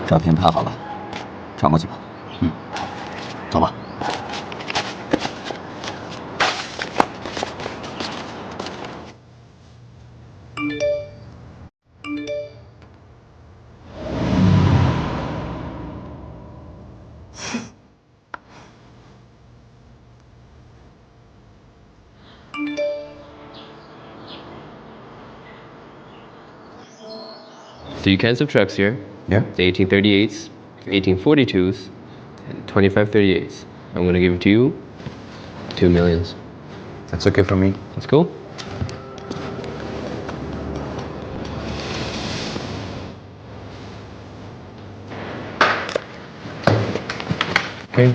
照片拍好了，传过去吧。嗯，走吧。So you can subtract here. Yeah. The 1838s, 1842s, and 2538s. I'm going to give it to you 2 millions. That's okay for me. That's cool. Okay.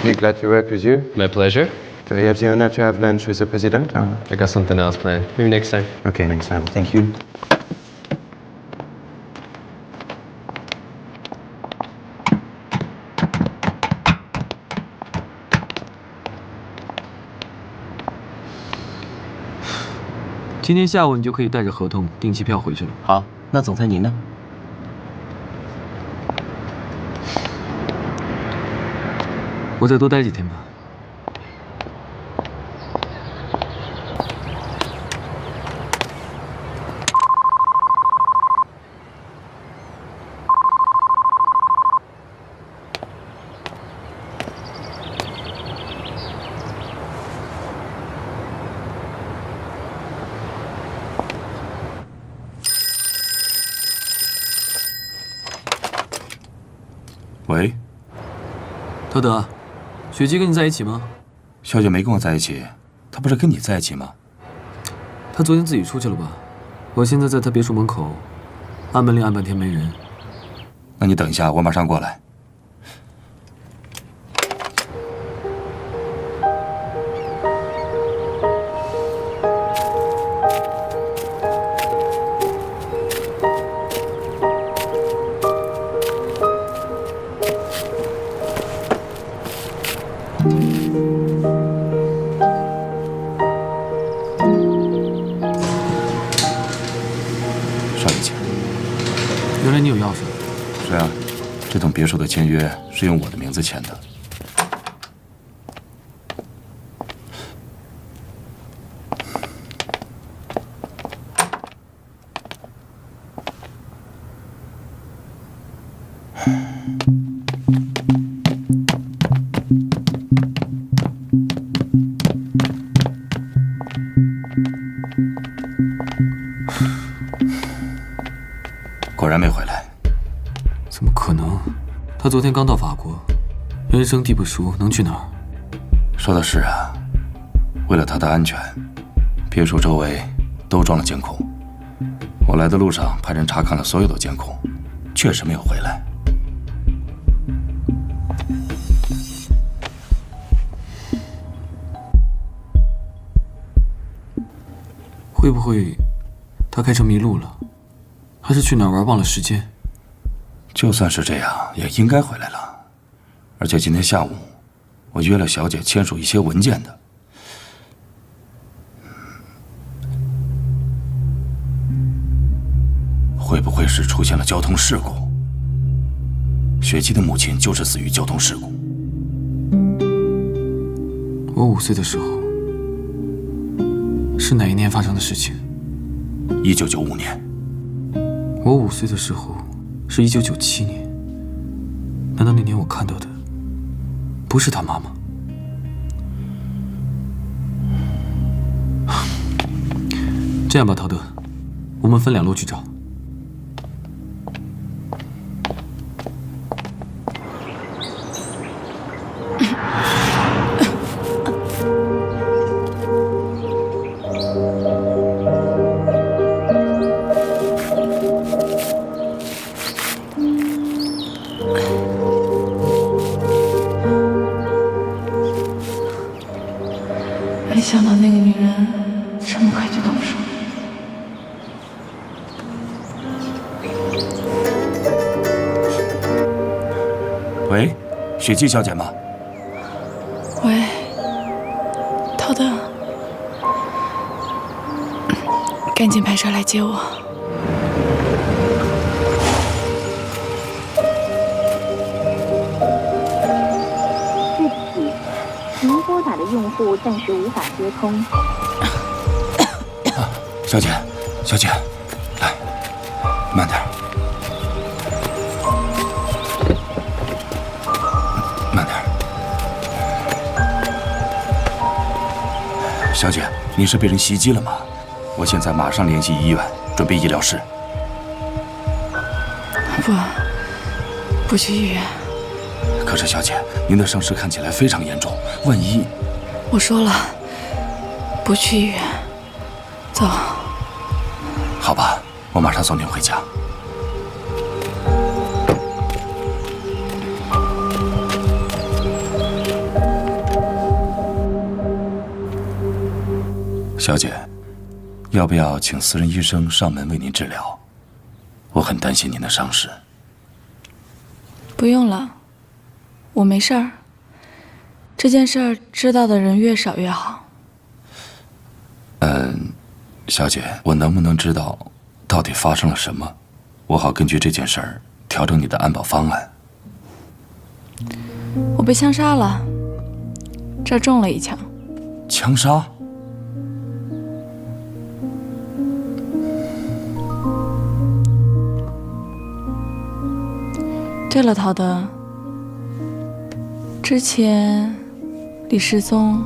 Really glad to work with you. My pleasure. Do you have the honor to have lunch with the president? I got something else planned. Maybe next time. Okay, next time. Thank you. 今天下午你就可以带着合同订机票回去了。好，那总裁您呢？我再多待几天吧。喂，特德，雪姬跟你在一起吗？小姐没跟我在一起，她不是跟你在一起吗？她昨天自己出去了吧？我现在在她别墅门口，按门铃按半天没人。那你等一下，我马上过来。少爷请。原来你有钥匙。是啊，这栋别墅的签约是用我的名字签的。果然没回来。怎么可能？他昨天刚到法国，人生地不熟，能去哪儿？说的是啊，为了他的安全，别墅周围都装了监控。我来的路上派人查看了所有的监控，确实没有回来。会不会他开车迷路了，还是去哪儿玩忘了时间？就算是这样，也应该回来了。而且今天下午，我约了小姐签署一些文件的。会不会是出现了交通事故？雪姬的母亲就是死于交通事故。我5岁的时候，是哪一年发生的事情1995年。我5岁的时候是1997年。难道那年我看到的不是他妈妈？这样吧，陶德，我们分2路去找。没想到那个女人这么快就动手。喂，雪姬小姐吗？喂，陶德，赶紧派车来接我。部暂时无法接通。小姐，小姐，来，慢点儿，慢点儿。小姐，你是被人袭击了吗？我现在马上联系医院，准备医疗室。不去医院。可是，小姐，您的伤势看起来非常严重，万一……我说了，不去医院。走。好吧，我马上送您回家。小姐，要不要请私人医生上门为您治疗？我很担心您的伤势。不用了，我没事儿。这件事儿知道的人越少越好。小姐，我能不能知道到底发生了什么？我好根据这件事儿调整你的安保方案。我被枪杀了，这儿中了一枪。枪杀？对了，陶德，之前李世宗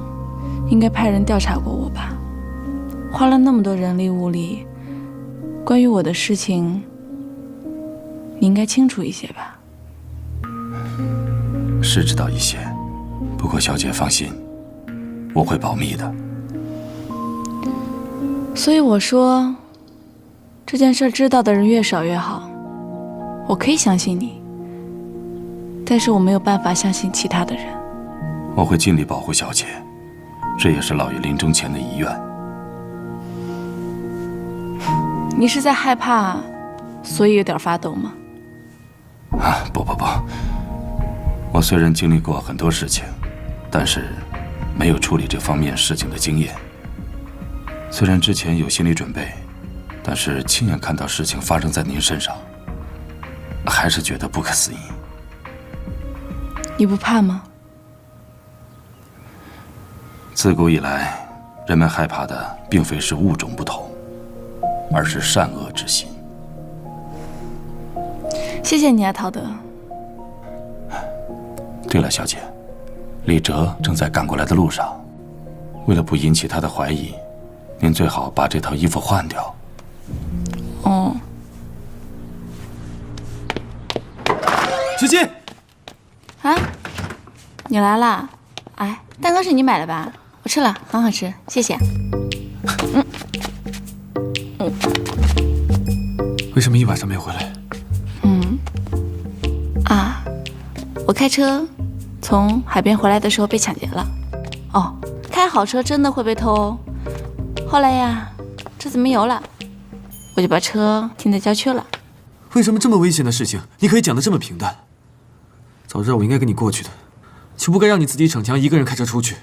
应该派人调查过我吧？花了那么多人力物力，关于我的事情，你应该清楚一些吧？是知道一些，不过小姐放心，我会保密的。所以我说，这件事知道的人越少越好。我可以相信你，但是我没有办法相信其他的人。我会尽力保护小姐，这也是老爷临终前的遗愿。你是在害怕，所以有点发抖吗？啊，不，我虽然经历过很多事情，但是没有处理这方面事情的经验。虽然之前有心理准备，但是亲眼看到事情发生在您身上，还是觉得不可思议。你不怕吗？自古以来，人们害怕的并非是物种不同，而是善恶之心。谢谢你啊，陶德。对了，小姐，李哲正在赶过来的路上，为了不引起他的怀疑，您最好把这套衣服换掉。哦。小姐，啊，你来啦？哎，蛋糕是你买的吧？我吃了，很好吃，谢谢。为什么一晚上没回来？我开车从海边回来的时候被抢劫了。哦，开好车真的会被偷哦。后来呀，车子没油了，我就把车停在郊区了。为什么这么危险的事情，你可以讲得这么平淡？早知道我应该跟你过去的，就不该让你自己逞强，一个人开车出去。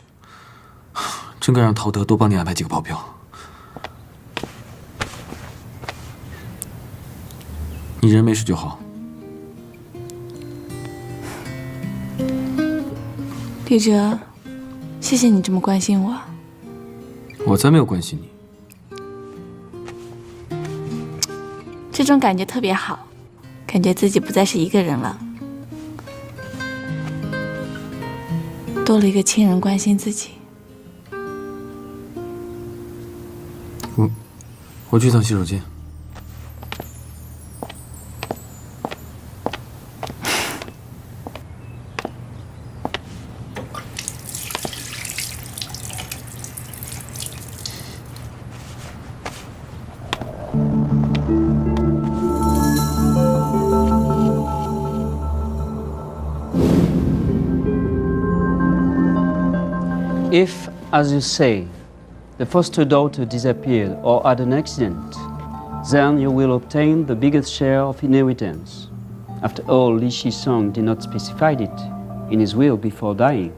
真该让陶德多帮你安排几个保镖。你人没事就好。李哲，谢谢你这么关心我。我才没有关心你。这种感觉特别好，感觉自己不再是一个人了，多了一个亲人关心自己。我去趟洗手间。If, as you say, the foster daughter disappeared or had an accident, then you will obtain the biggest share of inheritance. After all, Li Shizong did not specify it in his will before dying.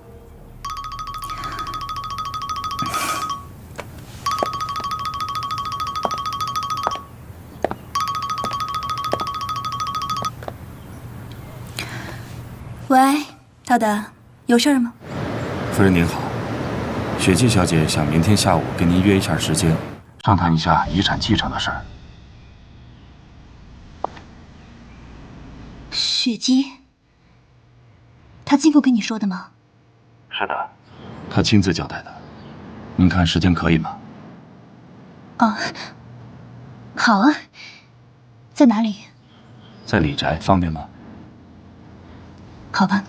喂，陶德，有事儿吗？夫人您好，雪姬小姐想明天下午跟您约一下时间，商谈一下遗产继承的事儿。雪姬，她亲口跟你说的吗？是的，她亲自交代的。您看时间可以吗？哦，好啊。在哪里？在李宅，方便吗？好吧。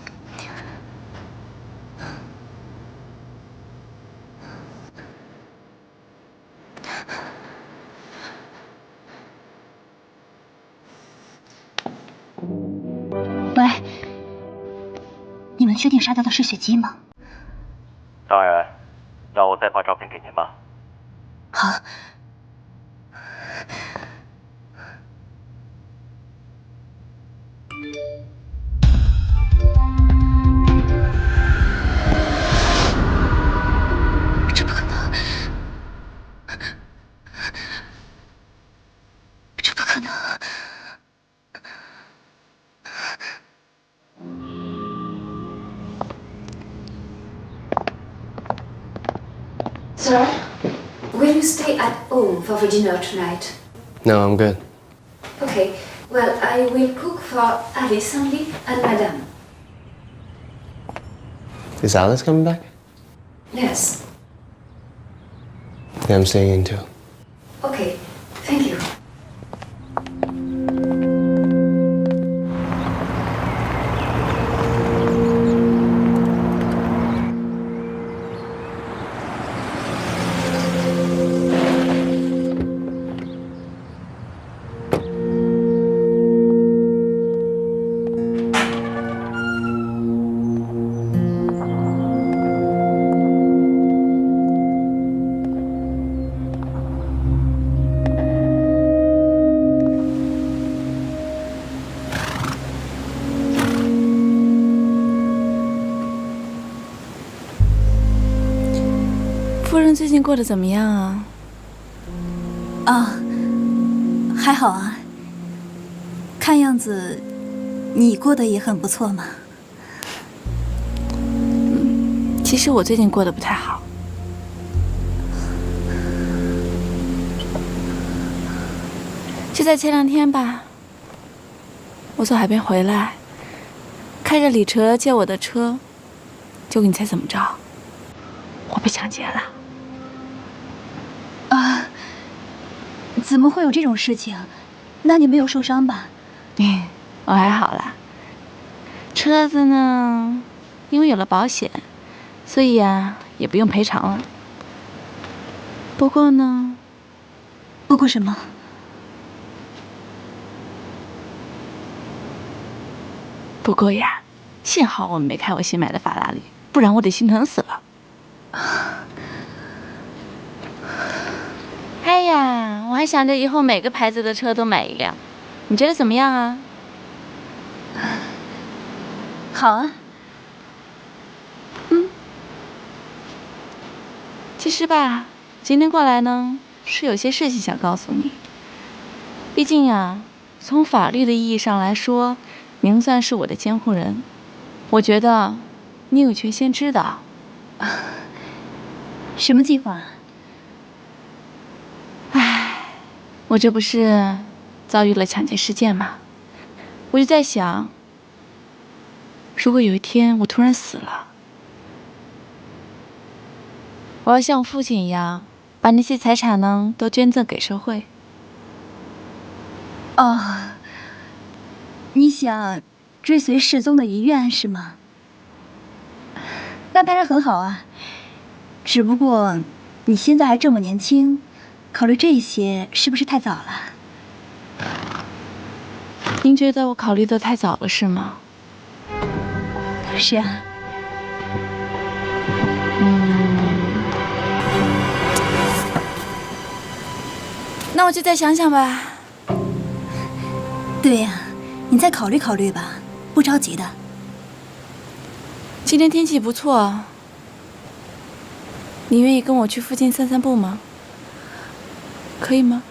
喂，你们确定杀掉的是雪姬吗？当然，让我再发照片给您吧。好。这不可能！这不可能！ Sir, will you stay at home for the dinner tonight? No, I'm good. Okay, well, I will cook for Alice only and Madame. Is Alice coming back? Yes. Yeah, I'm staying in too. Okay, thank you. 夫人最近过得怎么样啊？啊，还好啊。看样子，你过得也很不错嘛。其实我最近过得不太好。就在前2天吧，我从海边回来，开着李哲借我的车，结果你猜怎么着？我被抢劫了。啊，怎么会有这种事情？那你没有受伤吧？我还好啦。车子呢，因为有了保险，所以呀，也不用赔偿了。不过呢，不过什么？不过呀，幸好我没开我新买的法拉利，不然我得心疼死了。哎呀，我还想着以后每个牌子的车都买一辆，你觉得怎么样啊？好啊。其实吧，今天过来呢，是有些事情想告诉你。毕竟呀，从法律的意义上来说，您算是我的监护人，我觉得你有权先知道。什么计划？我这不是遭遇了抢劫事件吗？我就在想，如果有一天我突然死了，我要像我父亲一样，把那些财产呢都捐赠给社会。哦，你想追随失踪的遗愿是吗？那当然很好啊，只不过你现在还这么年轻，考虑这些是不是太早了？您觉得我考虑的太早了是吗？是啊。那我就再想想吧。对呀，你再考虑考虑吧，不着急的。今天天气不错，你愿意跟我去附近散散步吗？可以吗？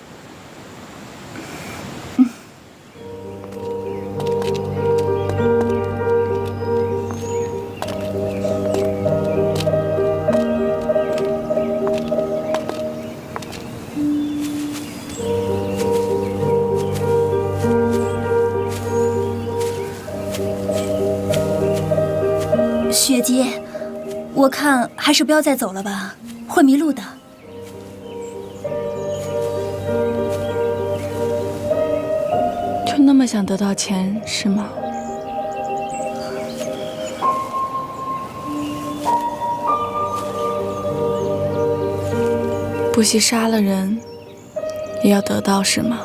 雪姬，我看还是不要再走了吧，会迷路的。就那么想得到钱是吗？不惜杀了人，也要得到是吗？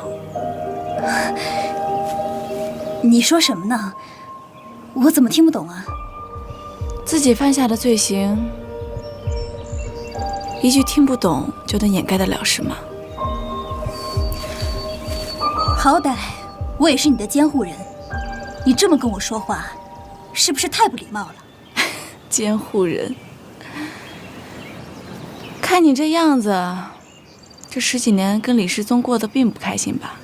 你说什么呢？我怎么听不懂啊？自己犯下的罪行，一句听不懂就能掩盖得了是吗？好歹我也是你的监护人，你这么跟我说话，是不是太不礼貌了？监护人，看你这样子，这10几年跟李世宗过得并不开心吧？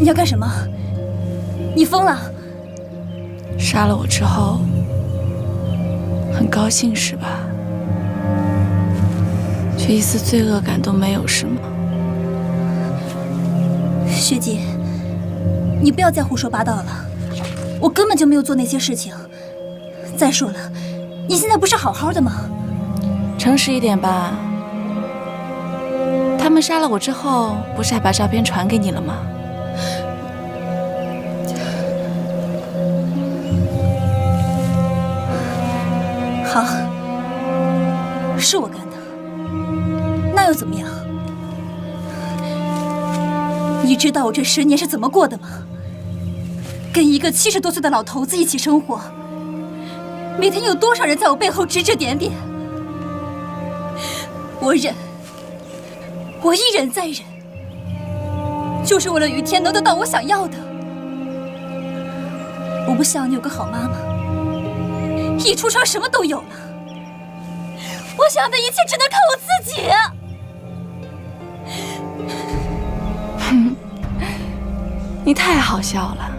你要干什么？你疯了？杀了我之后，很高兴是吧？却一丝罪恶感都没有是吗？学姐，你不要再胡说八道了，我根本就没有做那些事情。再说了，你现在不是好好的吗？诚实一点吧。他们杀了我之后，不是还把照片传给你了吗？好，是我干的，那又怎么样？你知道我这10年是怎么过的吗？跟一个70多岁的老头子一起生活，每天有多少人在我背后指指点点？我忍，我一忍再忍，就是为了有一天能得到我想要的。我不希望你有个好妈妈，一出生什么都有了。我想要的一切只能靠我自己。你太好笑了，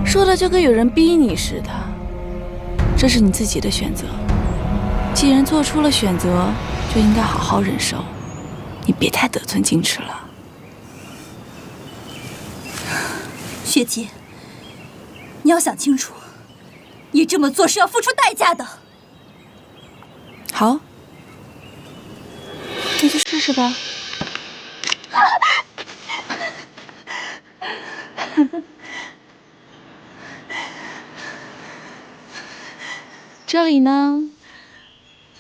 说的就跟有人逼你似的。这是你自己的选择，既然做出了选择，就应该好好忍受。你别太得寸进尺了。雪姬，你要想清楚，你这么做是要付出代价的。好，那就试试吧。这里呢，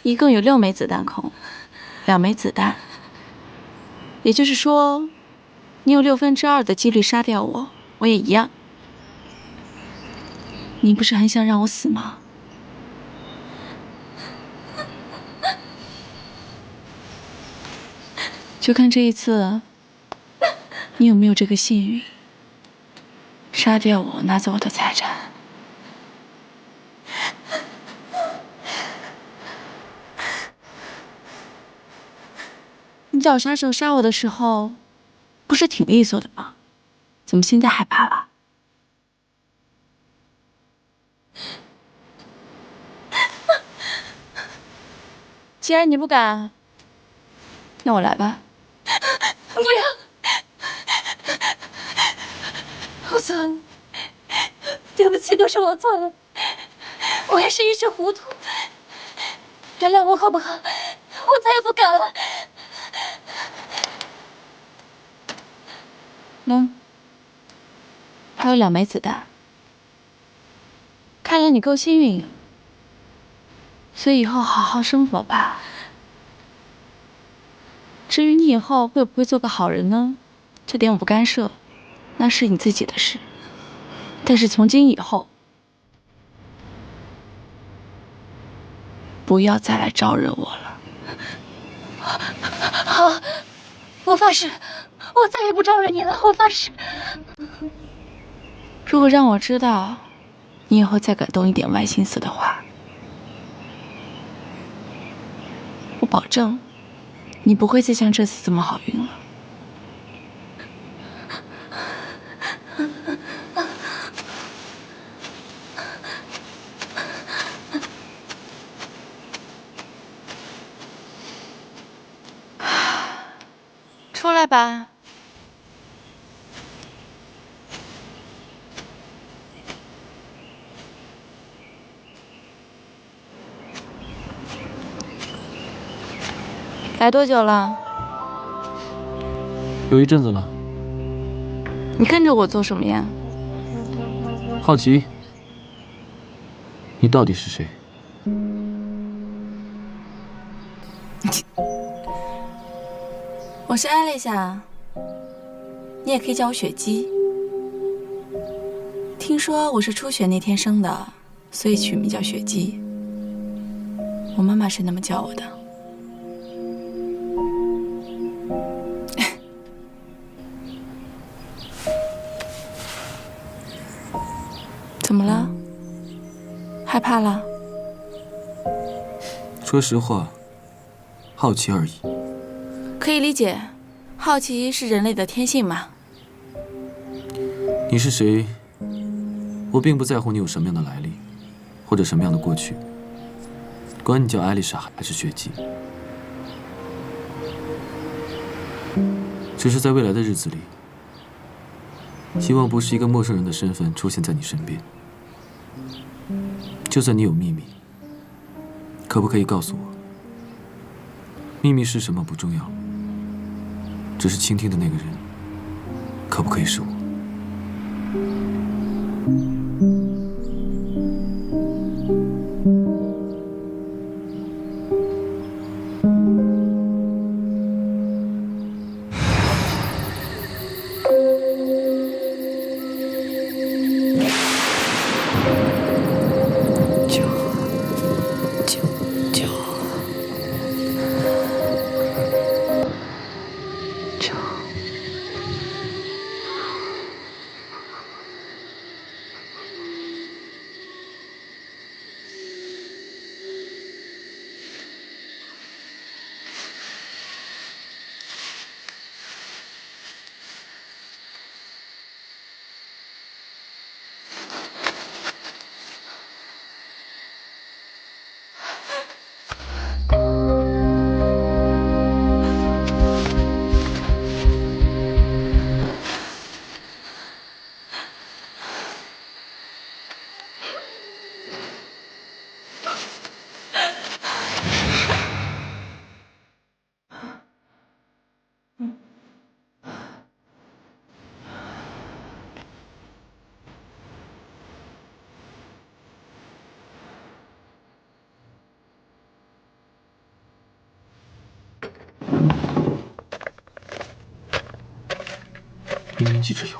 一共有6枚子弹孔，2枚子弹，也就是说，你有2/6的几率杀掉我，我也一样。你不是很想让我死吗？就看这一次，你有没有这个幸运，杀掉我，拿走我的财产。你找杀手杀我的时候，不是挺利索的吗？怎么现在害怕了？既然你不敢，那我来吧。不要，欧森，对不起，都是我错了，我也是一时糊涂，原谅我好不好？我再也不敢了。还有2枚子弹，看来你够幸运，所以以后好好生活吧。至于你以后会不会做个好人呢？这点我不干涉，那是你自己的事。但是从今以后，不要再来招惹我了。好，我发誓，我再也不招惹你了，我发誓。如果让我知道你以后再敢动一点歪心思的话，我保证你不会再像这次这么好运了。吧。来多久了？有一阵子了。你跟着我做什么呀？好奇，你到底是谁？我是艾丽莎，你也可以叫我雪姬。听说我是初雪那天生的，所以取名叫雪姬。我妈妈是那么叫我的。怎么了？害怕了？说实话，好奇而已。可以理解，好奇是人类的天性嘛。你是谁？我并不在乎你有什么样的来历，或者什么样的过去。管你叫艾丽莎还是雪姬，只是在未来的日子里，希望不是一个陌生人的身份出现在你身边。就算你有秘密，可不可以告诉我？秘密是什么不重要，只是倾听的那个人，可不可以是我？明明记着有。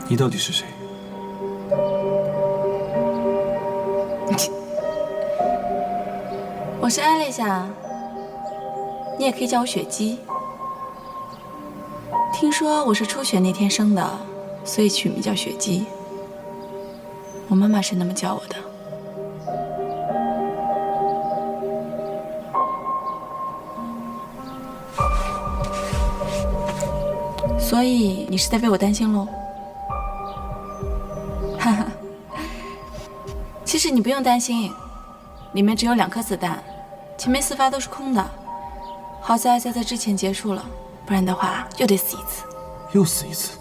你到底是谁？我是艾丽莎，你也可以叫我雪姬。听说我是初雪那天生的，所以取名叫雪姬。我妈妈是那么叫我的。所以你是在为我担心喽？哈哈，其实你不用担心，里面只有2颗子弹，前面4发都是空的。好在在之前结束了，不然的话又得死一次。又死一次？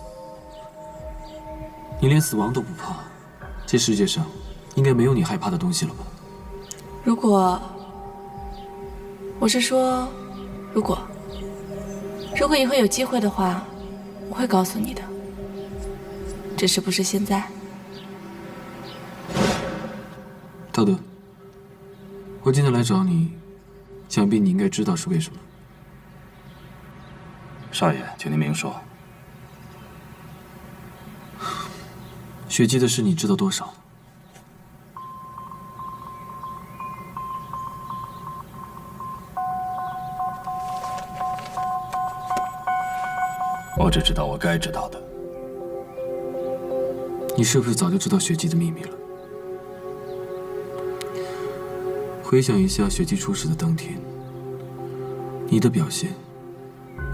你连死亡都不怕，这世界上应该没有你害怕的东西了吧？如果，我是说，如果以后有机会的话，我会告诉你的，只是不是现在。道德，我今天来找你，想必你应该知道是为什么。少爷，请您明说。雪姬的事你知道多少？我只知道我该知道的。你是不是早就知道雪姬的秘密了？回想一下雪姬出事的当天，你的表现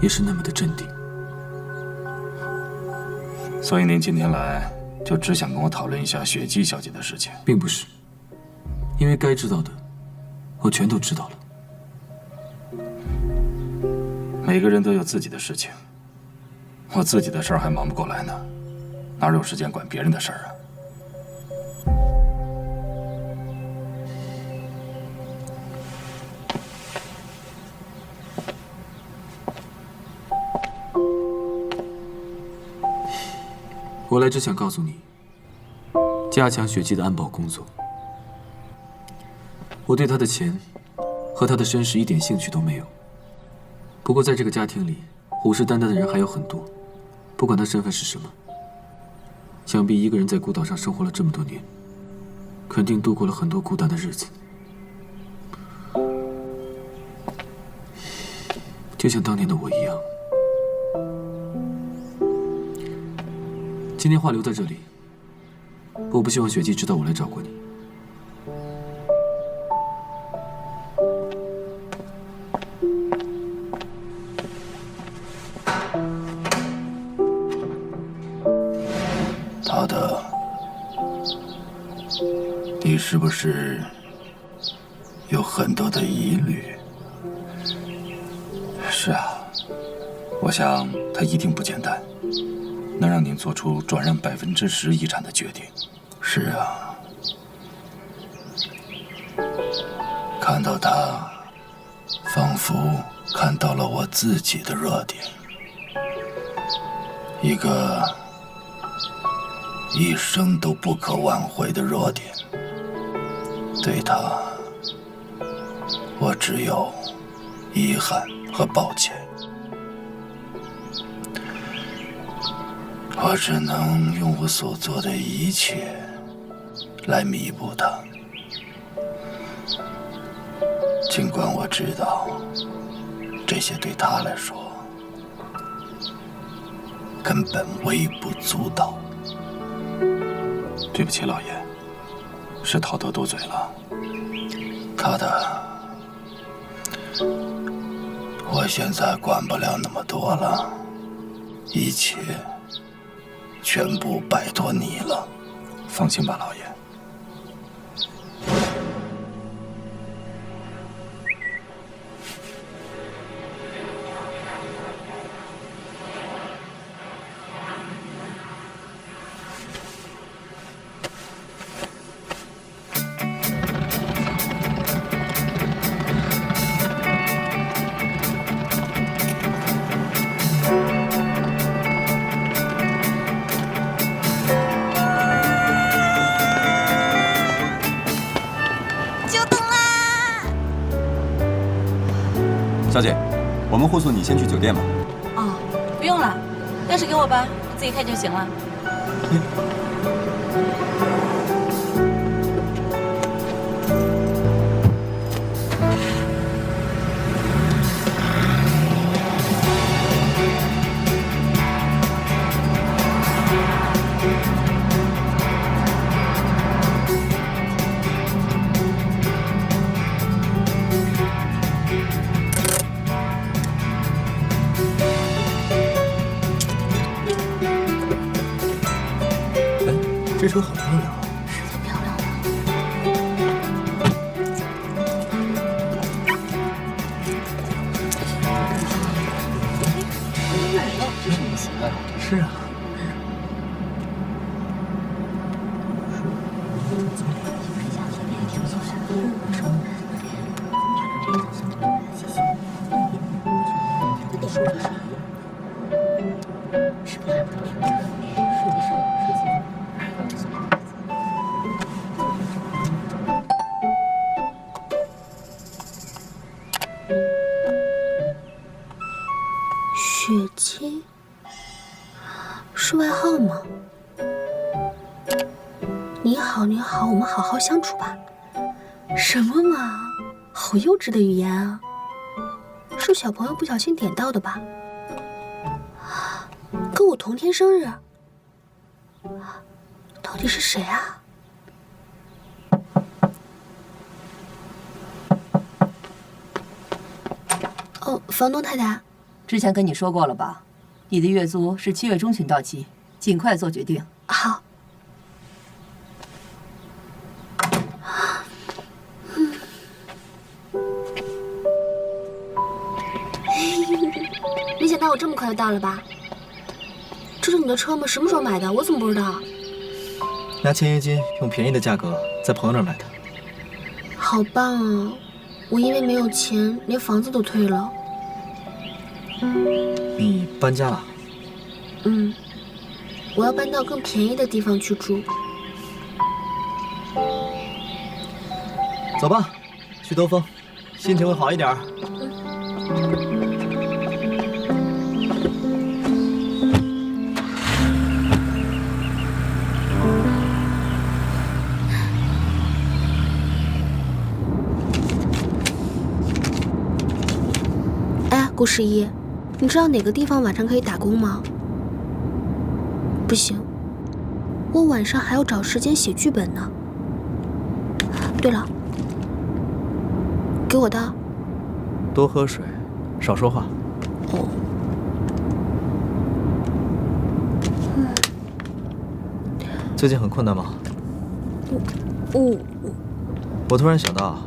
也是那么的镇定。所以您今天来就只想跟我讨论一下雪姬小姐的事情？并不是，因为该知道的我全都知道了。每个人都有自己的事情，我自己的事儿还忙不过来呢，哪有时间管别人的事儿啊？我来只想告诉你，加强雪姬的安保工作。我对她的钱和她的身世一点兴趣都没有。不过在这个家庭里，虎视眈眈的人还有很多，不管她身份是什么。想必一个人在孤岛上生活了这么多年，肯定度过了很多孤单的日子。就像当年的我一样。今天话留在这里，我不希望雪姬知道我来找过你。陶德，你是不是有很多的疑虑？是啊，我想他一定不简单。能让您做出转让10%遗产的决定。是啊，看到他，仿佛看到了我自己的弱点，一个一生都不可挽回的弱点。对他，我只有遗憾和抱歉。我只能用我所做的一切来弥补它，尽管我知道这些对他来说根本微不足道。对不起，老爷，是陶德多嘴了。陶德，我现在管不了那么多了，一切全部拜托你了。放心吧，老爷。小姐，我们护送你先去酒店吧。哦，不用了，钥匙给我吧，我自己开就行了。这车好漂亮啊！是挺漂亮的。是啊。雪姬是外号吗？你好，你好，我们好好相处吧。什么嘛，好幼稚的语言啊！是小朋友不小心点到的吧？跟我同天生日，到底是谁啊？哦，房东太太，之前跟你说过了吧？你的月租是7月中旬到期，尽快做决定。好。没想到我这么快就到了吧？这是你的车吗？什么时候买的？我怎么不知道？拿签约金，用便宜的价格在朋友那儿买的。好棒啊！我因为没有钱，连房子都退了。你搬家了？嗯，我要搬到更便宜的地方去住。走吧，去兜风，心情会好一点。顾十一，你知道哪个地方晚上可以打工吗？不行，我晚上还要找时间写剧本呢。对了，给我的。多喝水，少说话。哦。最近很困难吗？我突然想到。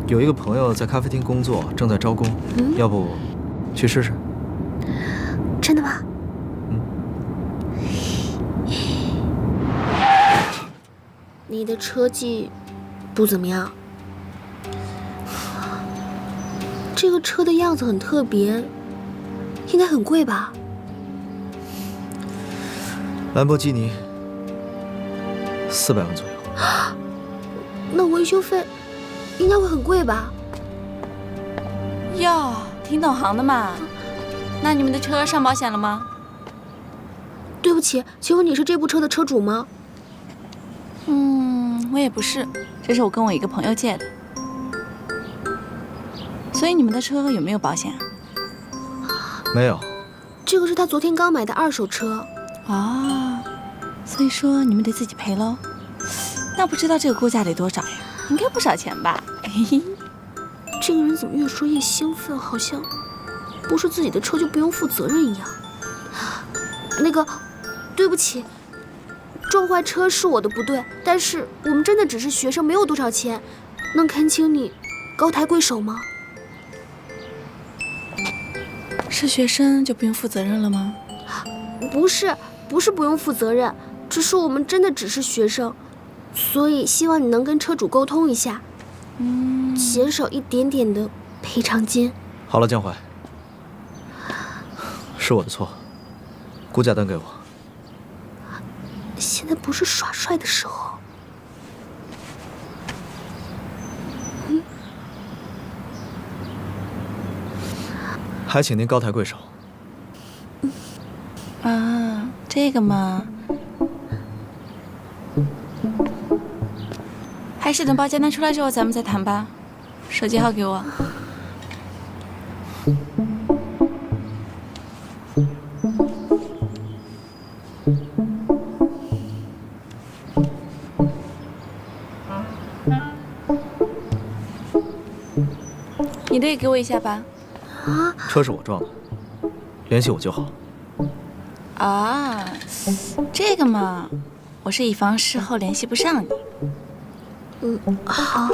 有一个朋友在咖啡厅工作，正在招工，要不去试试？真的吗？你的车技不怎么样，这个车的样子很特别，应该很贵吧？兰博基尼400万左右。那维修费？应该会很贵吧？哟，挺懂行的嘛。那你们的车上保险了吗？对不起，请问你是这部车的车主吗？我也不是，这是我跟我一个朋友借的。所以你们的车有没有保险啊？没有。这个是他昨天刚买的2手车。哦，所以说你们得自己赔喽。那不知道这个估价得多少呀？应该不少钱吧？嘿嘿，这个人怎么越说越兴奋，好像不是自己的车就不用负责任一样。那个，对不起，撞坏车是我的不对，但是我们真的只是学生，没有多少钱，能恳请你高抬贵手吗？是学生就不用负责任了吗？不是不用负责任，只是我们真的只是学生。所以希望你能跟车主沟通一下，减少一点点的赔偿金。好了，江淮，是我的错，估价单给我。现在不是耍帅的时候。还请您高抬贵手。啊，这个嘛。还是等报价单出来之后咱们再谈吧。手机号给我。你的也给我一下吧。啊？车是我撞的，联系我就好。啊，这个嘛，我是以防事后联系不上你。好。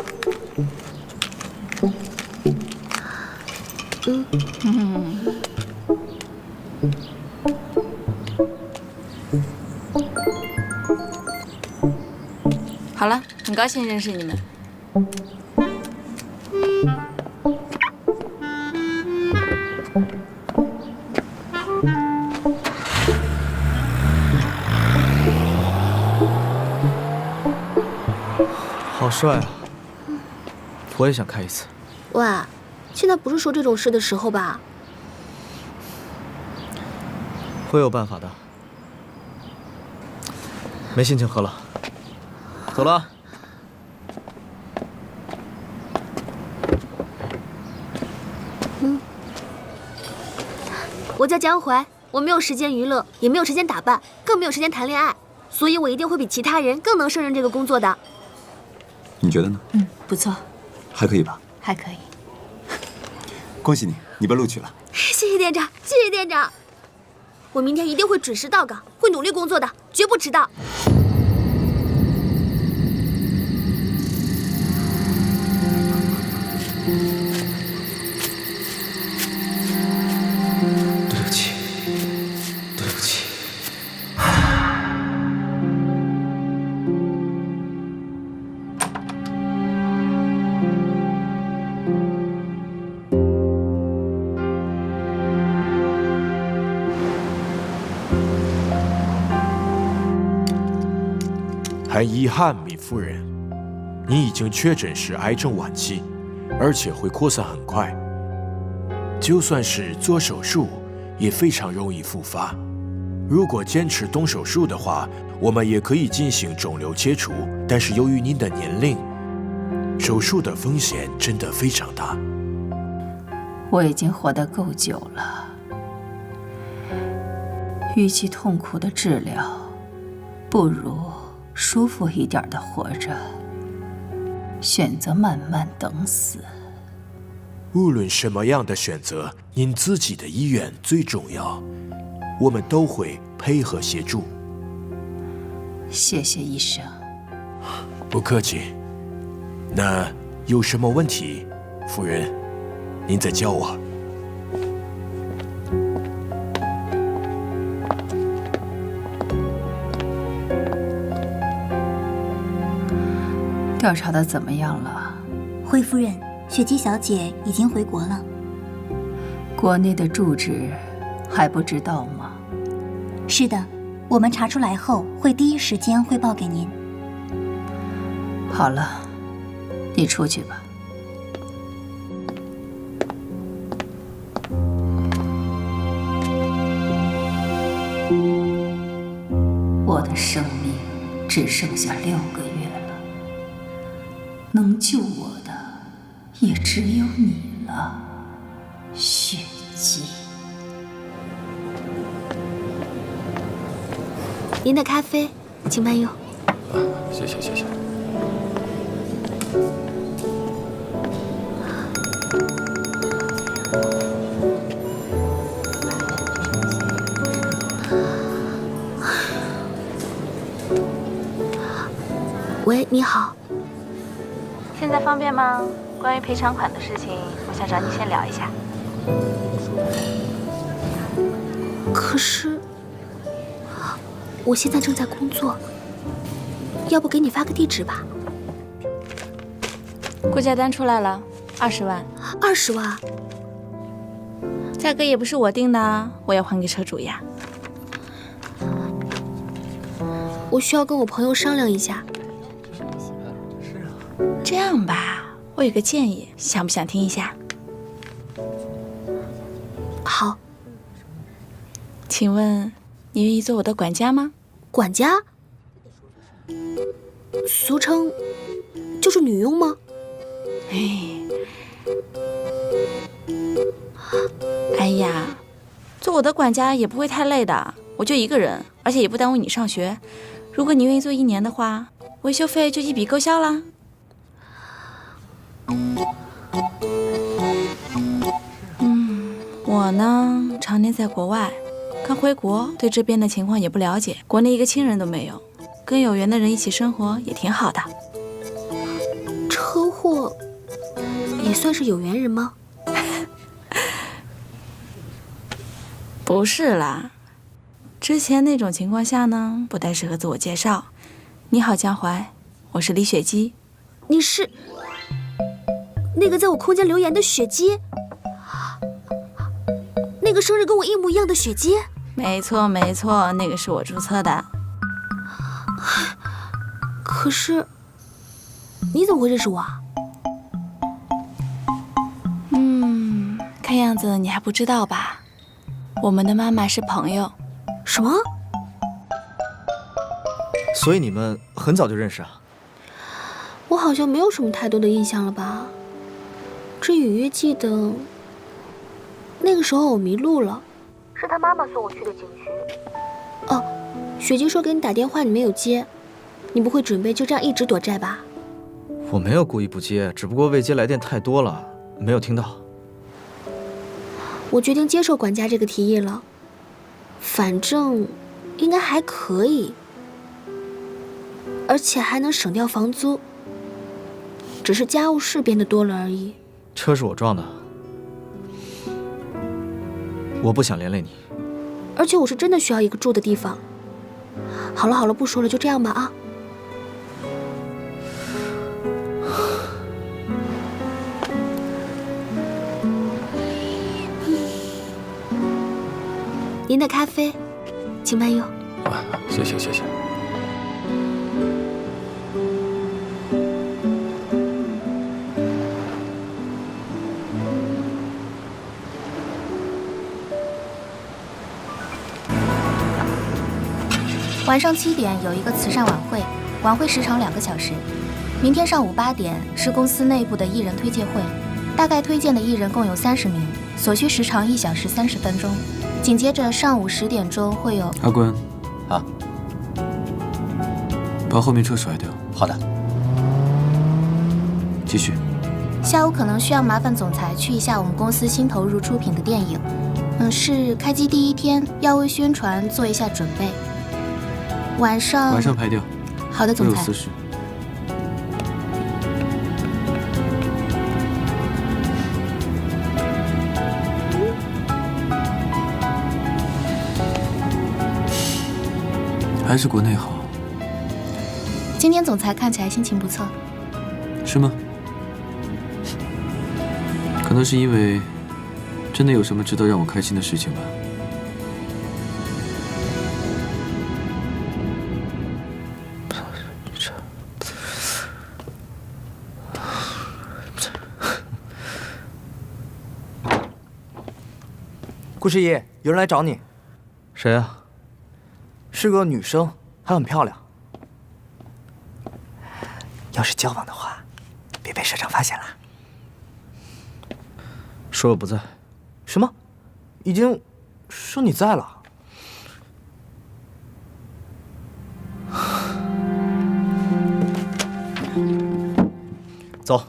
好了，很高兴认识你们。好帅啊！我也想开一次。喂，现在不是说这种事的时候吧？会有办法的。没心情喝了，走了。我叫江淮，我没有时间娱乐，也没有时间打扮，更没有时间谈恋爱，所以我一定会比其他人更能胜任这个工作的。你觉得呢？不错，还可以吧？还可以。恭喜你，你被录取了。谢谢店长，谢谢店长。我明天一定会准时到岗，会努力工作的，绝不迟到。对不起，对不起。很遗憾，米夫人，你已经确诊是癌症晚期，而且会扩散很快。就算是做手术，也非常容易复发。如果坚持动手术的话，我们也可以进行肿瘤切除，但是由于您的年龄，手术的风险真的非常大。我已经活得够久了，与其痛苦的治疗，不如舒服一点的活着，选择慢慢等死。无论什么样的选择，您自己的意愿最重要，我们都会配合协助。谢谢医生。不客气。那有什么问题，夫人，您再叫我。调查的怎么样了？惠夫人，雪姬小姐已经回国了。国内的住址还不知道吗？是的，我们查出来后会第一时间汇报给您。好了，你出去吧。我的生命只剩下6个月了，能救我的也只有你了，雪姬。您的咖啡，请慢用。谢谢谢谢。喂，你好。现在方便吗？关于赔偿款的事情，我想找你先聊一下。可是，我现在正在工作，要不给你发个地址吧？估价单出来了，20万。20万？价格也不是我定的，我要还给车主呀。我需要跟我朋友商量一下。这样吧，我有个建议，想不想听一下？好。请问你愿意做我的管家吗？管家？俗称就是女佣吗？哎呀，做我的管家也不会太累的，我就一个人，而且也不耽误你上学。如果你愿意做1年的话，维修费就一笔勾销啦。我呢，常年在国外，刚回国，对这边的情况也不了解，国内一个亲人都没有，跟有缘的人一起生活也挺好的。车祸也算是有缘人吗？不是啦，之前那种情况下呢，不太适合自我介绍。你好，江淮，我是李雪姬。你是那个在我空间留言的雪姬？那个生日跟我一模一样的雪姬？没错没错，那个是我注册的。可是你怎么会认识我啊？看样子你还不知道吧？我们的妈妈是朋友。什么？所以你们很早就认识啊？我好像没有什么太多的印象了吧，只隐约记得那个时候我迷路了，是他妈妈送我去的警局。哦，雪姬说给你打电话，你没有接，你不会准备就这样一直躲债吧？我没有故意不接，只不过未接来电太多了，没有听到。我决定接受管家这个提议了，反正应该还可以，而且还能省掉房租，只是家务事变得多了而已。车是我撞的，我不想连累你。而且我是真的需要一个住的地方。好了好了，不说了，就这样吧啊。您的咖啡，请慢用。谢谢谢谢。晚上7点有一个慈善晚会，晚会时长2个小时。明天上午8点是公司内部的艺人推介会，大概推荐的艺人共有30名，所需时长1小时30分钟。紧接着上午10点钟会有。阿关，啊，把后面车甩掉。好的。继续。下午可能需要麻烦总裁去一下我们公司新投入出品的电影，是开机第1天，要为宣传做一下准备。晚上排掉。好的，总裁。我有私事。还是国内好。今天总裁看起来心情不错。是吗？可能是因为真的有什么值得让我开心的事情吧。顾十一，有人来找你。谁啊？是个女生，还很漂亮。要是交往的话，别被社长发现了。说我不在。什么？已经说你在了。走。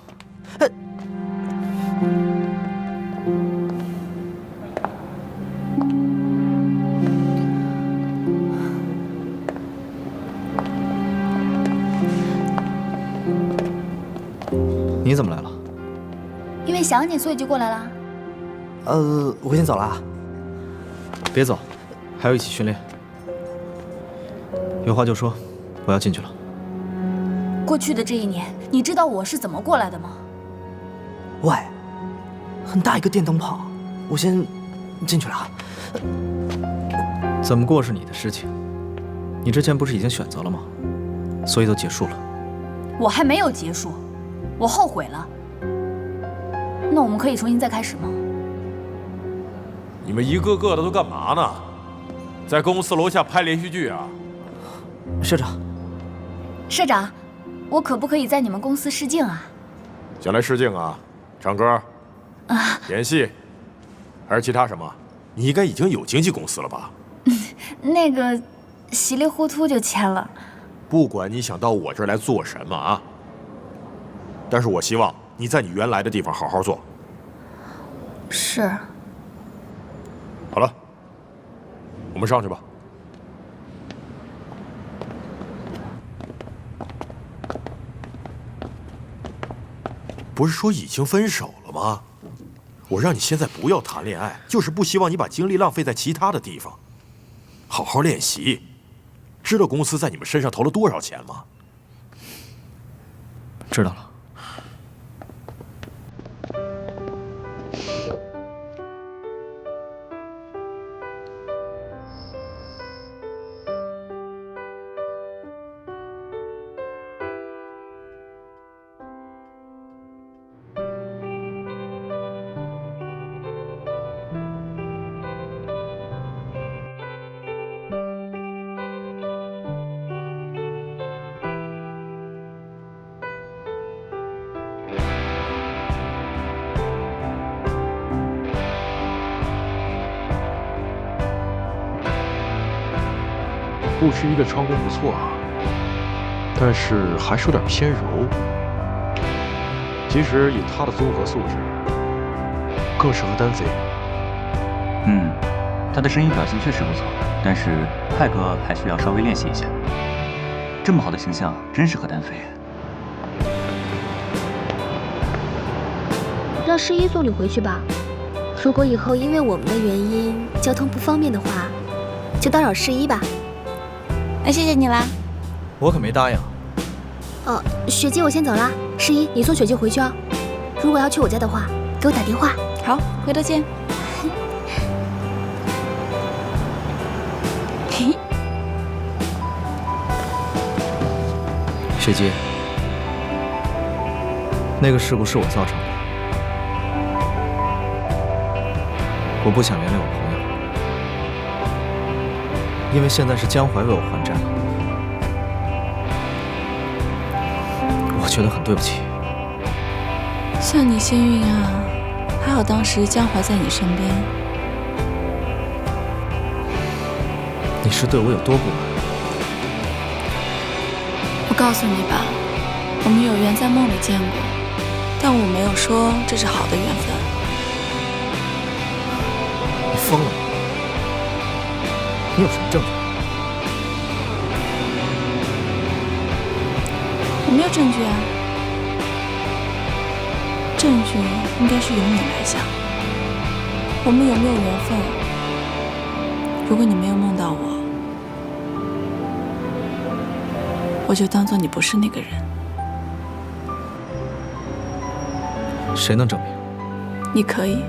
你怎么来了？因为想你，所以就过来了。我先走了啊。别走，还要一起训练。有话就说，我要进去了。过去的这1年，你知道我是怎么过来的吗？喂，很大一个电灯泡，我先进去了啊。怎么过是你的事情，你之前不是已经选择了吗？所以都结束了。我还没有结束，我后悔了。那我们可以重新再开始吗？你们一个个的都干嘛呢？在公司楼下拍连续剧啊？社长，社长，我可不可以在你们公司试镜啊？想来试镜啊？唱歌？演戏？还是其他什么？你应该已经有经纪公司了吧？那个，稀里糊涂就签了。不管你想到我这儿来做什么啊，但是我希望你在你原来的地方好好做。是。好了，我们上去吧。不是说已经分手了吗？我让你现在不要谈恋爱，就是不希望你把精力浪费在其他的地方。好好练习。知道公司在你们身上投了多少钱吗？知道了。护士一的唱功不错啊，但是还是有点偏柔。其实以他的综合素质，更适合单飞。他的声音表现确实不错，但是派哥还需要稍微练习一下。这么好的形象，真适合单飞。让诗一送你回去吧。如果以后因为我们的原因交通不方便的话，就打扰诗一吧。那谢谢你啦。我可没答应。雪姬，我先走了。诗一，你送雪姬回去哦。如果要去我家的话，给我打电话。好，回头见。雪姬，那个事故是我造成的，我不想连累我朋友，因为现在是江淮为我还债，我觉得很对不起。算你幸运啊，还好当时江淮在你身边。你是对我有多不满？我告诉你吧，我们有缘在梦里见过，但我没有说这是好的缘分。你疯了吗？你有什么证据？我没有证据啊，证据应该是由你来想。我们有没有缘分？如果你没有梦到我，我就当做你不是那个人。谁能证明？你可以，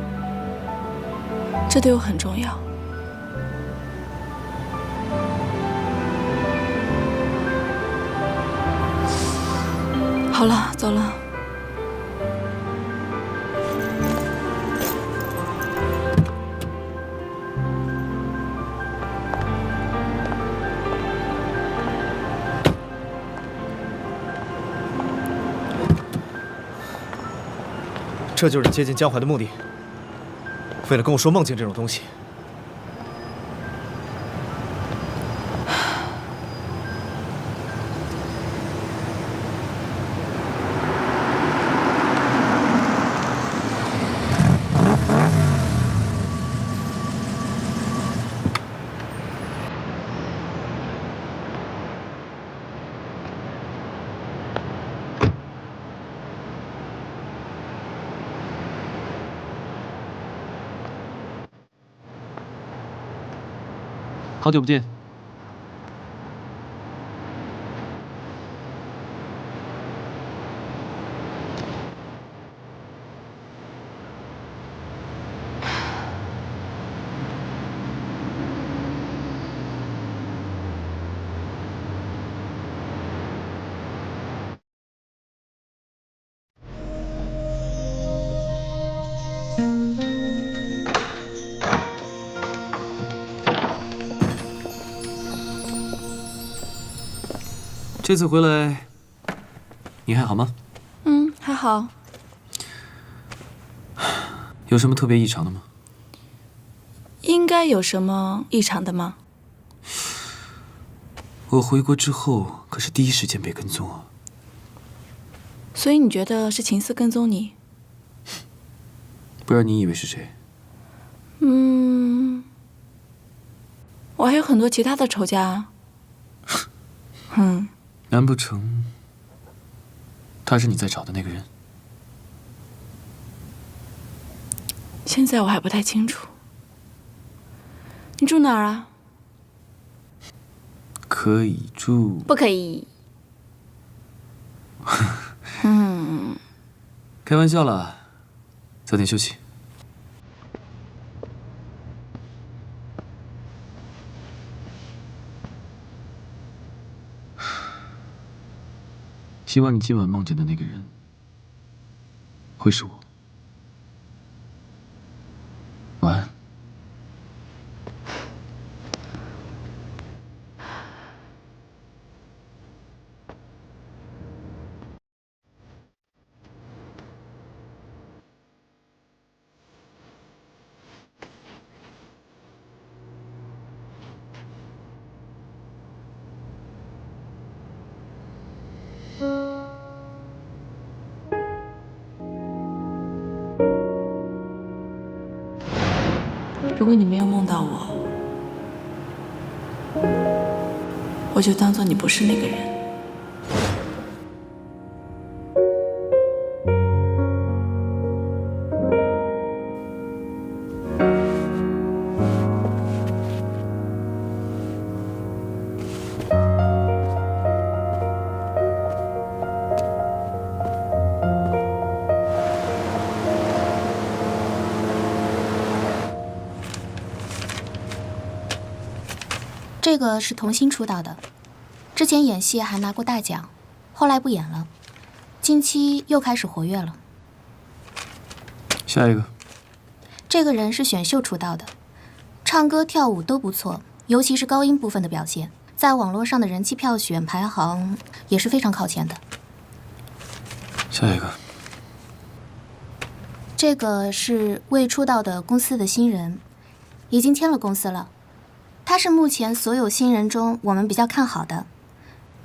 这对我很重要。好了，走了。这就是你接近江淮的目的？为了跟我说梦境这种东西？好久不见。这次回来，你还好吗？还好。有什么特别异常的吗？应该有什么异常的吗？我回国之后可是第一时间被跟踪啊。所以你觉得是秦四跟踪你？不然你以为是谁？我还有很多其他的仇家啊。难不成他是你在找的那个人？现在我还不太清楚。你住哪儿啊？可以住。不可以。开玩笑啦，早点休息。希望你今晚梦见的那个人会是我。晚安。如果你没有梦到我，我就当做你不是那个人。这个是童星出道的，之前演戏还拿过大奖，后来不演了，近期又开始活跃了。下一个，这个人是选秀出道的，唱歌跳舞都不错，尤其是高音部分的表现，在网络上的人气票选排行也是非常靠前的。下一个，这个是未出道的公司的新人，已经签了公司了。他是目前所有新人中我们比较看好的，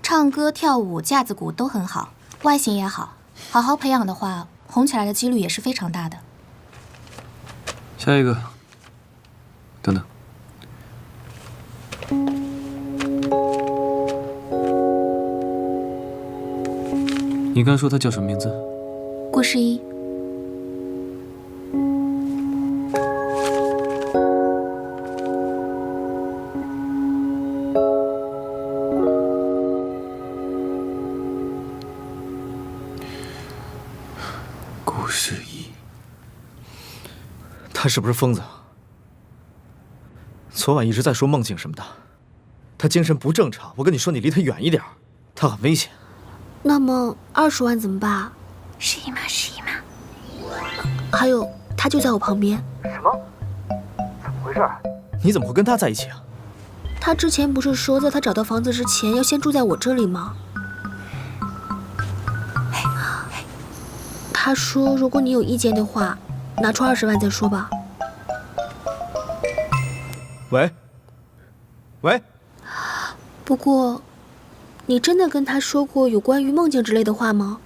唱歌跳舞架子鼓都很好，外形也好，好好培养的话，红起来的几率也是非常大的。下一个，等等，你刚说他叫什么名字？顾诗一。顾诗一，他是不是疯子？昨晚一直在说梦境什么的，他精神不正常。我跟你说，你离他远一点，他很危险。那么20万怎么办？是姨妈，是姨妈。还有，他就在我旁边。什么？怎么回事？你怎么会跟他在一起啊？他之前不是说，在他找到房子之前要先住在我这里吗？他说，如果你有意见的话，拿出20万再说吧。喂，喂。不过，你真的跟他说过有关于梦境之类的话吗？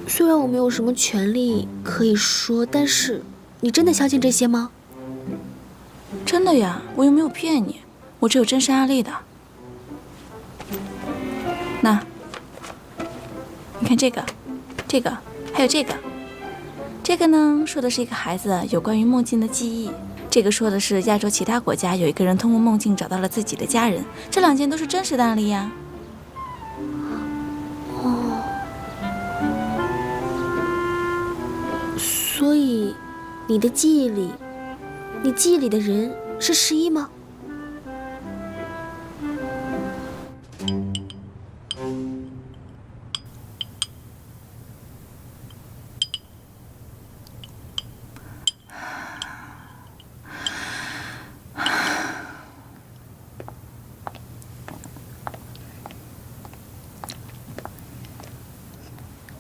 虽然我没有什么权利可以说，但是你真的相信这些吗？真的呀，我又没有骗你，我只有真实案例的。那，你看这个，这个，还有这个。这个呢，说的是一个孩子有关于梦境的记忆。这个说的是亚洲其他国家有一个人通过梦境找到了自己的家人。这2件都是真实的案例呀。哦，所以你的记忆里，你记忆里的人是诗一吗？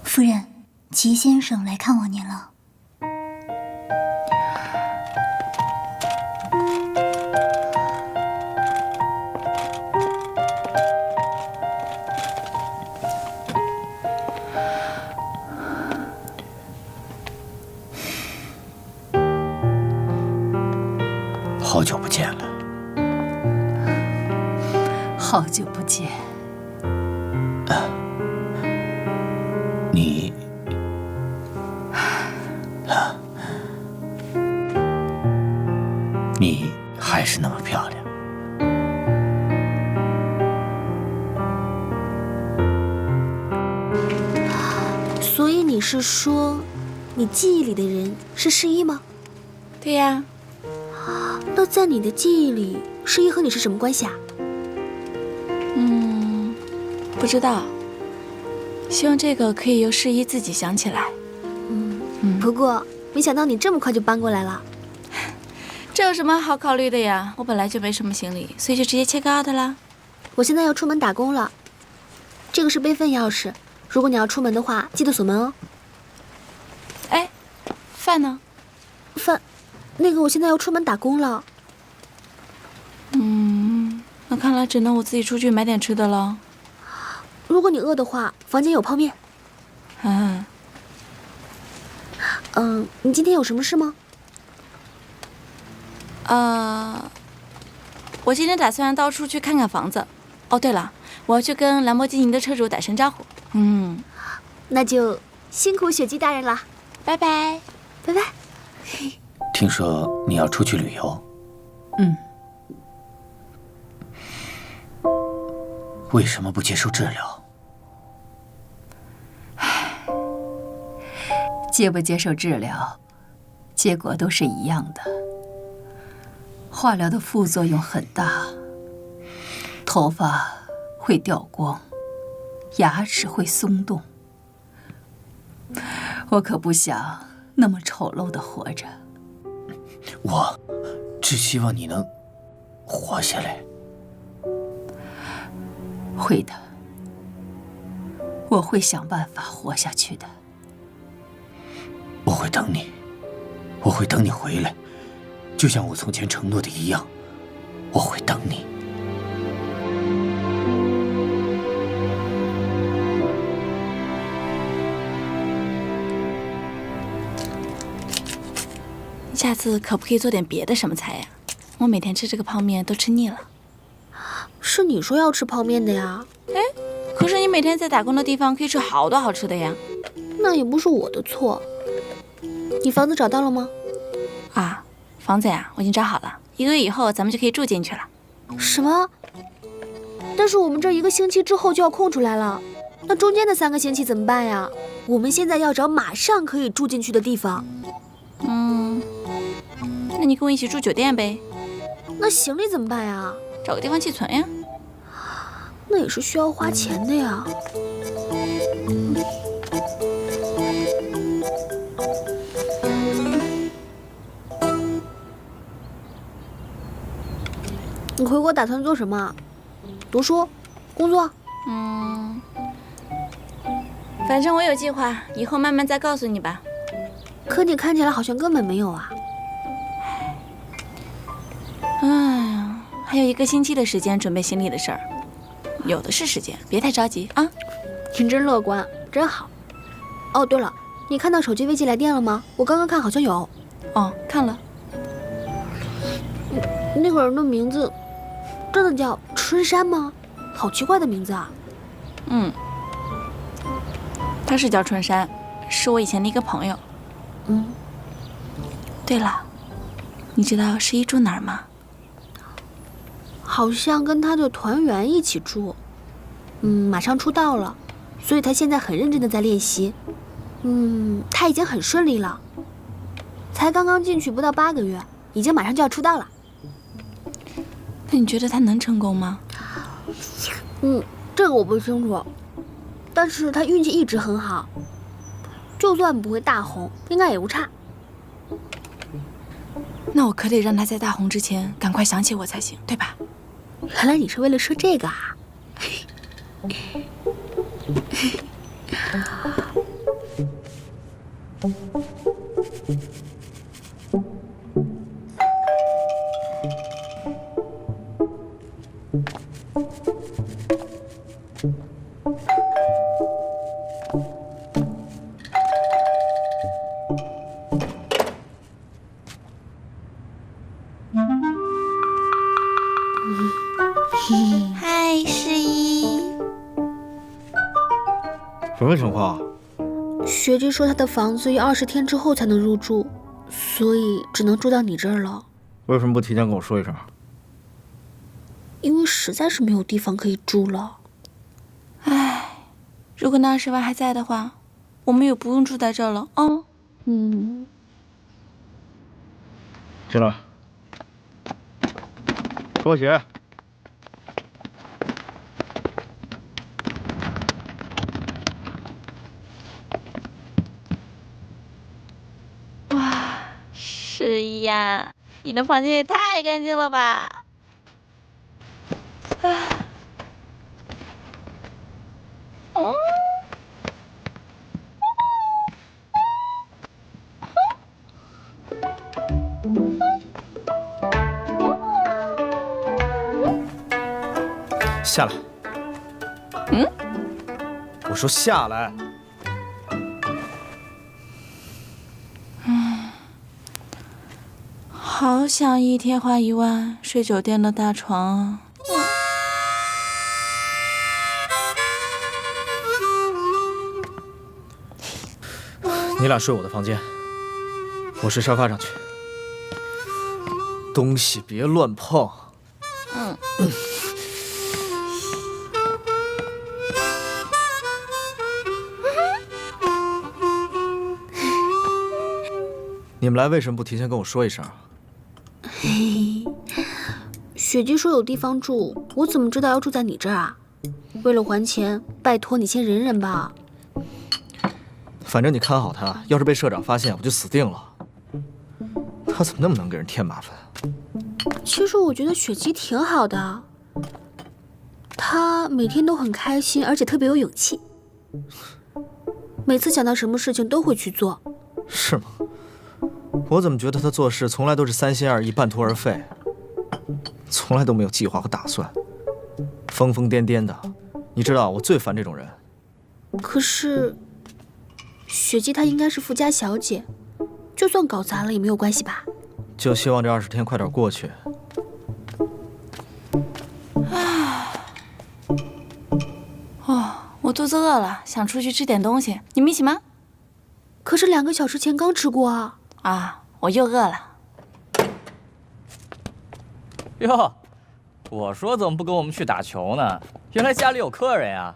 夫人，齐先生来看望您了。好久不见了。好久不见。你还是那么漂亮。所以你是说，你记忆里的人是诗一吗？对呀。那在你的记忆里，诗一和你是什么关系啊？不知道。希望这个可以由诗一自己想起来。不过没想到你这么快就搬过来了。这有什么好考虑的呀？我本来就没什么行李，所以就直接check out啦。我现在要出门打工了，这个是备份钥匙，如果你要出门的话，记得锁门哦。哎，饭呢？饭，那个我现在要出门打工了。那看来只能我自己出去买点吃的了。如果你饿的话，房间有泡面。你今天有什么事吗？我今天打算到处去看看房子。哦，对了，我要去跟兰博基尼的车主打声招呼。那就辛苦雪姬大人了，拜拜，拜拜。听说你要出去旅游？为什么不接受治疗？接不接受治疗，结果都是一样的。化疗的副作用很大，头发会掉光，牙齿会松动。我可不想那么丑陋的活着。我只希望你能活下来。会的，我会想办法活下去的。我会等你，我会等你回来，就像我从前承诺的一样，我会等你。下次可不可以做点别的什么菜呀？我每天吃这个泡面都吃腻了。是你说要吃泡面的呀？哎，可是你每天在打工的地方可以吃好多好吃的呀。那也不是我的错。你房子找到了吗？啊，房子呀，我已经找好了，1个月以后咱们就可以住进去了。什么？但是我们这1个星期之后就要空出来了，那中间的3个星期怎么办呀？我们现在要找马上可以住进去的地方。那你跟我一起住酒店呗。那行李怎么办呀？找个地方寄存呀。那也是需要花钱的呀。你回国打算做什么？读书？工作？反正我有计划，以后慢慢再告诉你吧。可你看起来好像根本没有啊。还有1个星期的时间准备行李的事儿，有的是时间，别太着急啊。你真乐观，真好。哦，对了，你看到手机微信来电了吗？我刚刚看好像有。哦，看了。那个人的名字真的叫春山吗？好奇怪的名字啊。他是叫春山，是我以前的一个朋友。对了，你知道十一住哪儿吗？好像跟他的团员一起住。马上出道了，所以他现在很认真的在练习。他已经很顺利了，才刚刚进去不到8个月，已经马上就要出道了。那你觉得他能成功吗？这个我不清楚，但是他运气一直很好，就算不会大红，应该也不差。那我可得让他在大红之前赶快想起我才行，对吧？原来你是为了说这个啊！嗨，十一。什么情况？学姐说她的房子要20天之后才能入住，所以只能住到你这儿了。为什么不提前跟我说一声？因为实在是没有地方可以住了。如果那20万还在的话，我们也不用住在这儿了。进来。拖鞋。哇，十一呀，你的房间也太干净了吧！下来。我说下来。好想一天花1万睡酒店的大床啊！你俩睡我的房间，我睡沙发上去。东西别乱碰。你们来为什么不提前跟我说一声？雪姬说有地方住，我怎么知道要住在你这儿啊？为了还钱，拜托你先忍忍吧。反正你看好他，要是被社长发现，我就死定了。他怎么那么能给人添麻烦？其实我觉得雪姬挺好的，她每天都很开心，而且特别有勇气。每次想到什么事情都会去做。是吗？我怎么觉得他做事从来都是3心2意、半途而废，从来都没有计划和打算，疯疯癫癫的。你知道，我最烦这种人。可是，雪姬她应该是富家小姐，就算搞砸了也没有关系吧？就希望这20天快点过去。我肚子饿了，想出去吃点东西，你们一起吗？可是2个小时前刚吃过啊！啊，我又饿了。哟，我说怎么不跟我们去打球呢？原来家里有客人呀！